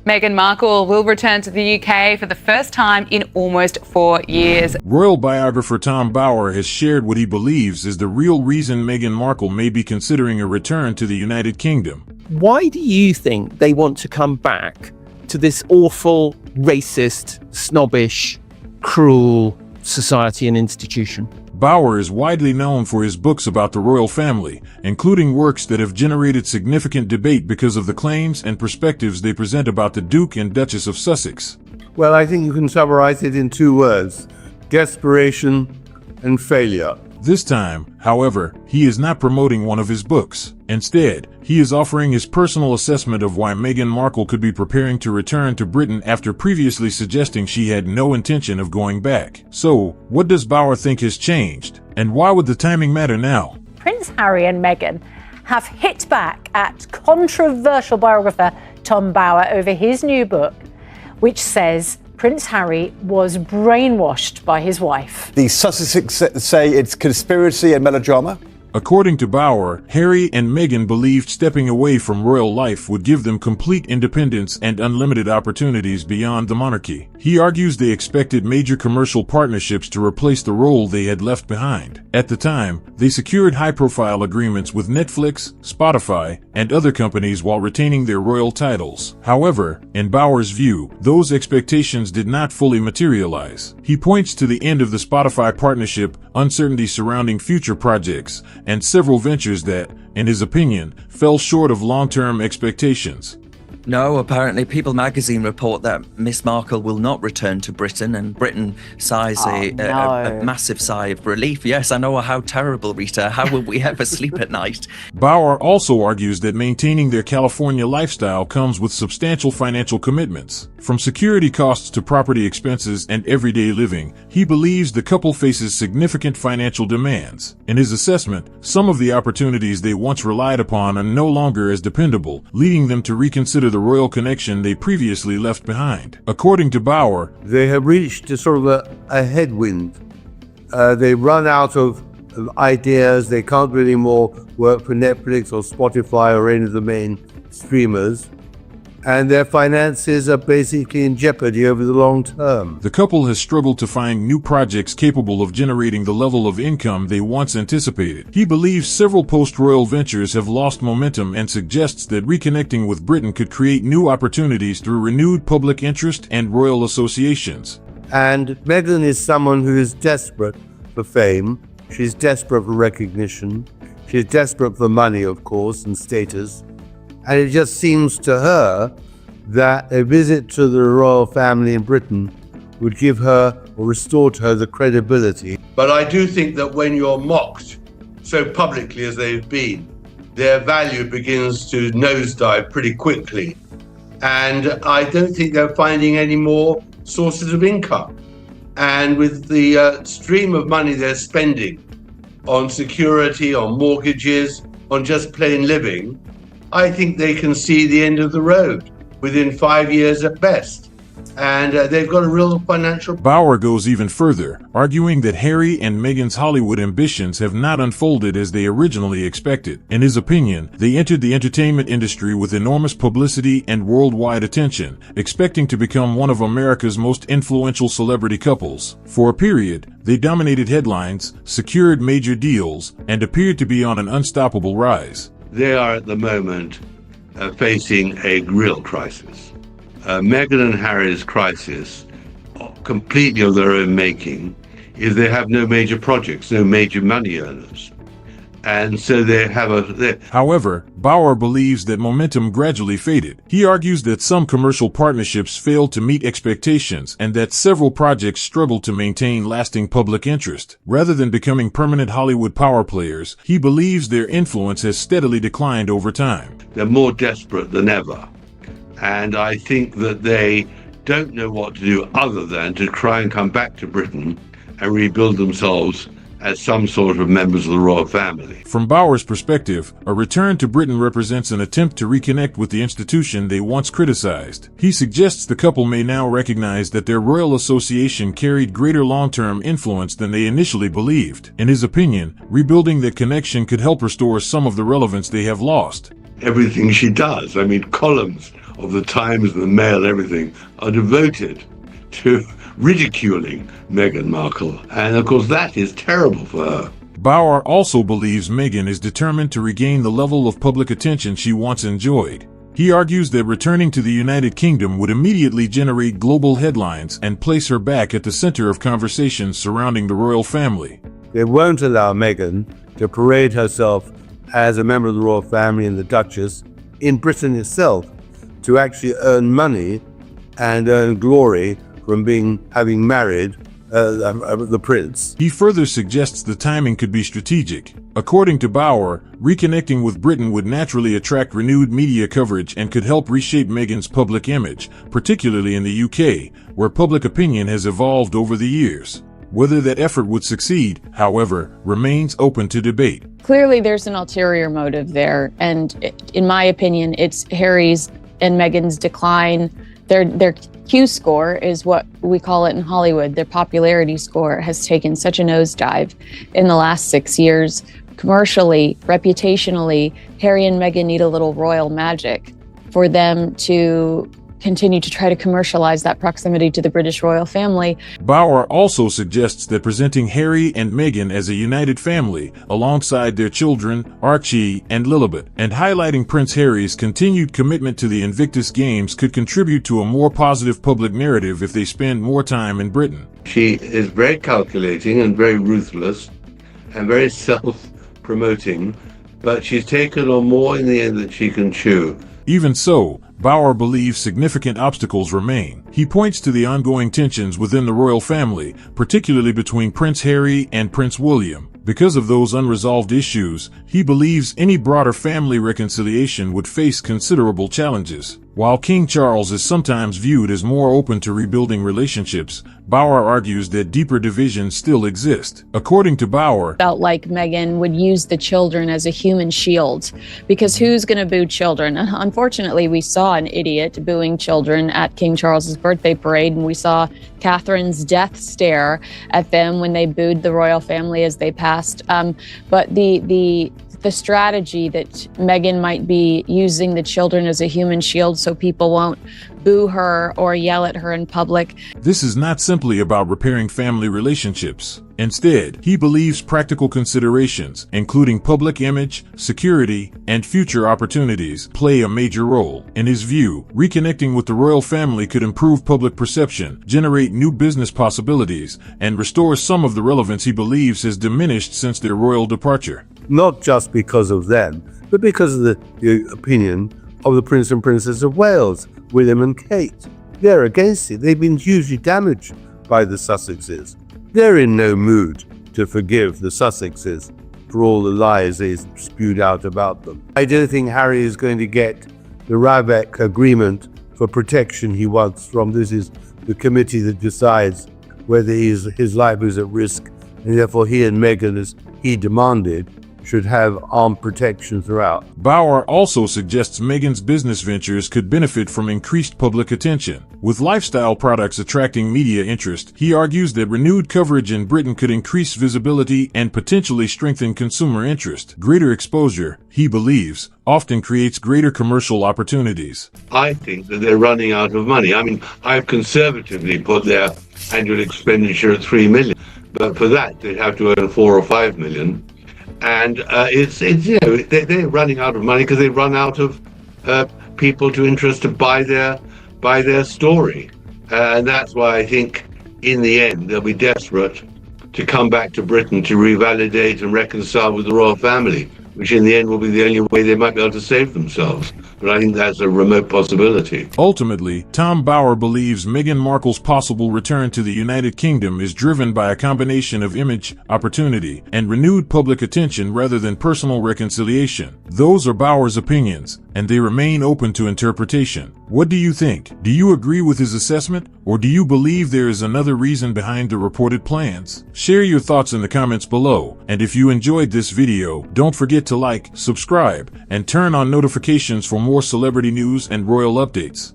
Meghan Markle will return to the UK for the first time in almost 4 years. Royal biographer Tom Bower has shared what he believes is the real reason Meghan Markle may be considering a return to the United Kingdom. Why do you think they want to come back to this awful, racist, snobbish, cruel society and institution? Bower is widely known for his books about the royal family, including works that have generated significant debate because of the claims and perspectives they present about the Duke and Duchess of Sussex. Well, I think you can summarize it in 2 words: desperation and failure. This time, however, he is not promoting one of his books. Instead, he is offering his personal assessment of why Meghan Markle could be preparing to return to Britain after previously suggesting she had no intention of going back. So, what does Bower think has changed? And why would the timing matter now? Prince Harry and Meghan have hit back at controversial biographer Tom Bower over his new book, which says Prince Harry was brainwashed by his wife. The Sussex say it's conspiracy and melodrama. According to Bower, Harry and Meghan believed stepping away from royal life would give them complete independence and unlimited opportunities beyond the monarchy. He argues they expected major commercial partnerships to replace the role they had left behind. At the time, they secured high-profile agreements with Netflix, Spotify, and other companies while retaining their royal titles. However, in Bower's view, those expectations did not fully materialize. He points to the end of the Spotify partnership, uncertainty surrounding future projects, and several ventures that, in his opinion, fell short of long-term expectations. No, apparently People magazine report that Miss Markle will not return to Britain, and Britain sighs a massive sigh of relief. Yes, I know, how terrible, Rita. How will we ever sleep at night? Bower also argues that maintaining their California lifestyle comes with substantial financial commitments. From security costs to property expenses and everyday living, he believes the couple faces significant financial demands. In his assessment, some of the opportunities they once relied upon are no longer as dependable, leading them to reconsider the royal connection they previously left behind. According to Bower, they have reached a sort of a headwind. They run out of ideas. They can't really more work for Netflix or Spotify or any of the main streamers. And their finances are basically in jeopardy over the long term. The couple has struggled to find new projects capable of generating the level of income they once anticipated. He believes several post-royal ventures have lost momentum and suggests that reconnecting with Britain could create new opportunities through renewed public interest and royal associations. And Meghan is someone who is desperate for fame. She's desperate for recognition. She's desperate for money, of course, and status. And it just seems to her that a visit to the royal family in Britain would give her or restore to her the credibility. But I do think that when you're mocked so publicly as they've been, their value begins to nosedive pretty quickly. And I don't think they're finding any more sources of income. And with the stream of money they're spending on security, on mortgages, on just plain living, I think they can see the end of the road within 5 years at best. And they've got a real financial... Bower goes even further, arguing that Harry and Meghan's Hollywood ambitions have not unfolded as they originally expected. In his opinion, they entered the entertainment industry with enormous publicity and worldwide attention, expecting to become one of America's most influential celebrity couples. For a period, they dominated headlines, secured major deals, and appeared to be on an unstoppable rise. They are at the moment facing a real crisis. Meghan and Harry's crisis, completely of their own making, is they have no major projects, no major money earners. And so they have However, Bower believes that momentum gradually faded. He argues that some commercial partnerships failed to meet expectations and that several projects struggled to maintain lasting public interest. Rather than becoming permanent Hollywood power players, he believes their influence has steadily declined over time. They're more desperate than ever. And I think that they don't know what to do other than to try and come back to Britain and rebuild themselves as some sort of members of the royal family. From Bower's perspective, a return to Britain represents an attempt to reconnect with the institution they once criticized. He suggests the couple may now recognize that their royal association carried greater long-term influence than they initially believed. In his opinion, rebuilding that connection could help restore some of the relevance they have lost. Everything she does, I mean, columns of the Times and the Mail and everything are devoted to ridiculing Meghan Markle. And of course, that is terrible for her. Bauer also believes Meghan is determined to regain the level of public attention she once enjoyed. He argues that returning to the United Kingdom would immediately generate global headlines and place her back at the center of conversations surrounding the royal family. They won't allow Meghan to parade herself as a member of the royal family and the Duchess in Britain itself, to actually earn money and earn glory from having married the prince. He further suggests the timing could be strategic. According to Bauer, reconnecting with Britain would naturally attract renewed media coverage and could help reshape Meghan's public image, particularly in the UK, where public opinion has evolved over the years. Whether that effort would succeed, however, remains open to debate. Clearly, there's an ulterior motive there, and in my opinion, it's Harry's and Meghan's decline. Their Q score is what we call it in Hollywood. Their popularity score has taken such a nosedive in the last 6 years. Commercially, reputationally, Harry and Meghan need a little royal magic for them to continue to try to commercialize that proximity to the British royal family. Bauer also suggests that presenting Harry and Meghan as a united family alongside their children, Archie and Lilibet, and highlighting Prince Harry's continued commitment to the Invictus Games could contribute to a more positive public narrative if they spend more time in Britain. She is very calculating and very ruthless and very self-promoting, but she's taken on more in the end than she can chew. Even so, Bauer believes significant obstacles remain. He points to the ongoing tensions within the royal family, particularly between Prince Harry and Prince William. Because of those unresolved issues, he believes any broader family reconciliation would face considerable challenges. While King Charles is sometimes viewed as more open to rebuilding relationships, Bauer argues that deeper divisions still exist. According to Bauer, Felt like Meghan would use the children as a human shield, because who's going to boo children? Unfortunately, we saw an idiot booing children at King Charles's birthday parade, and we saw Catherine's death stare at them when they booed the royal family as they passed. But the strategy that Meghan might be using the children as a human shield so people won't boo her or yell at her in public. This is not simply about repairing family relationships. Instead, he believes practical considerations, including public image, security, and future opportunities, play a major role. In his view, reconnecting with the royal family could improve public perception, generate new business possibilities, and restore some of the relevance he believes has diminished since their royal departure. Not just because of them, but because of the opinion of the Prince and Princess of Wales, William and Kate. They're against it. They've been hugely damaged by the Sussexes. They're in no mood to forgive the Sussexes for all the lies they spewed out about them. I don't think Harry is going to get the Rabeck agreement for protection he wants from. This is the committee that decides whether his life is at risk, and therefore he and Meghan, as he demanded, should have armed protection throughout. Bauer also suggests Meghan's business ventures could benefit from increased public attention. With lifestyle products attracting media interest, he argues that renewed coverage in Britain could increase visibility and potentially strengthen consumer interest. Greater exposure, he believes, often creates greater commercial opportunities. I think that they're running out of money. I mean, I've conservatively put their annual expenditure at $3 million, but for that they'd have to earn $4 or $5 million. And it's they're running out of money because they run out of people to interest to buy their story, and that's why I think in the end they'll be desperate to come back to Britain to revalidate and reconcile with the royal family, which in the end will be the only way they might be able to save themselves. But I think that's a remote possibility. Ultimately, Tom Bauer believes Meghan Markle's possible return to the United Kingdom is driven by a combination of image, opportunity, and renewed public attention rather than personal reconciliation. Those are Bauer's opinions, and they remain open to interpretation. What do you think? Do you agree with his assessment, or do you believe there is another reason behind the reported plans? Share your thoughts in the comments below, and if you enjoyed this video, don't forget to like, subscribe, and turn on notifications for more celebrity news and royal updates.